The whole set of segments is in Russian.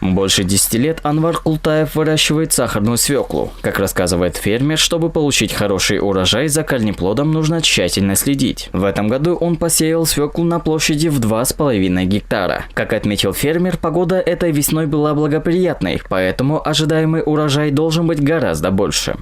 Больше 10 лет Анвар Култаев выращивает сахарную свеклу. Как рассказывает фермер, чтобы получить хороший урожай, за корнеплодом нужно тщательно следить. В этом году он посеял свеклу на площади в 2,5 гектара. Как отметил фермер, погода этой весной была благоприятной, поэтому ожидаемый урожай должен быть гораздо больше.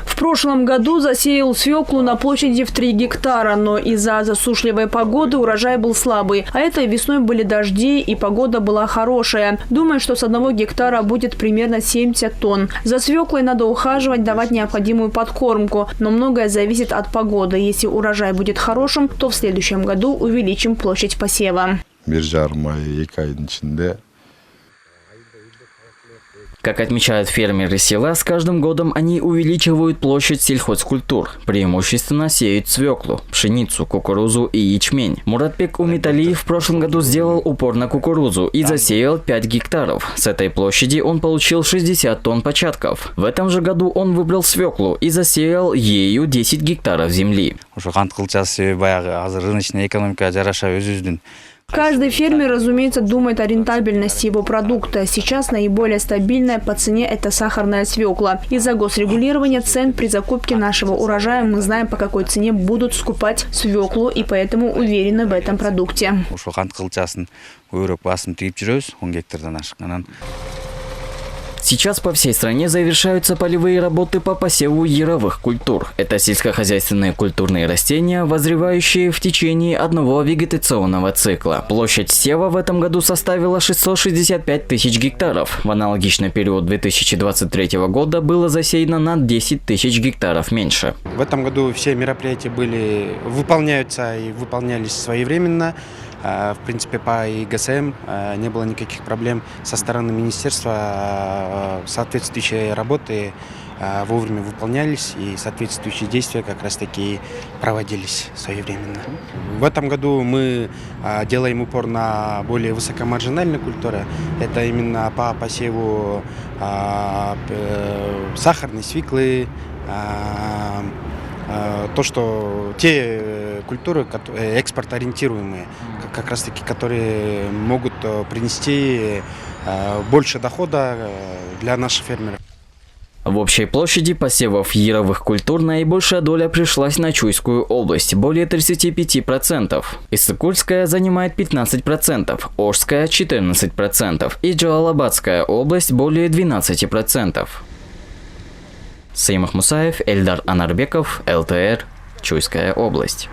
В прошлом году засеял свеклу на площади в 3 гектара, но из-за засушливой погоды урожай был слабый. А этой весной были дожди и погода была хорошая. Думаю, что с 1 гектара будет примерно 70 тонн. За свеклой надо ухаживать, давать необходимую подкормку. Но многое зависит от погоды. Если урожай будет хорошим, то в следующем году увеличим площадь посева. Как отмечают фермеры села, с каждым годом они увеличивают площадь сельхозкультур. Преимущественно сеют свеклу, пшеницу, кукурузу и ячмень. Муратбек Умиталиев в прошлом году сделал упор на кукурузу и засеял 5 гектаров. С этой площади он получил 60 тонн початков. В этом же году он выбрал свеклу и засеял ею 10 гектаров земли. Каждый фермер, разумеется, думает о рентабельности его продукта. Сейчас наиболее стабильная по цене – это сахарная свекла. Из-за госрегулирования цен при закупке нашего урожая мы знаем, по какой цене будут скупать свеклу, и поэтому уверены в этом продукте. Сейчас по всей стране завершаются полевые работы по посеву яровых культур. Это сельскохозяйственные культурные растения, возревающие в течение одного вегетационного цикла. Площадь сева в этом году составила 665 тысяч гектаров. В аналогичный период 2023 года было засеяно на 10 тысяч гектаров меньше. В этом году все мероприятия выполняются и выполнялись своевременно. В принципе, по ИГСМ не было никаких проблем со стороны министерства. Соответствующие работы вовремя выполнялись, и соответствующие действия как раз-таки проводились своевременно. В этом году мы делаем упор на более высокомаржинальные культуры. Это именно по посеву сахарной свеклы, те культуры, экспортоориентируемые, как раз таки, которые могут принести больше дохода для наших фермеров. В общей площади посевов яровых культур наибольшая доля пришлась на Чуйскую область – более 35%. Иссык-Кульская занимает 15%, Ошская – 14% и Джалалабадская область – более 12%. Сеймах Мусаев, Эльдар Анарбеков, ЛТР, Чуйская область.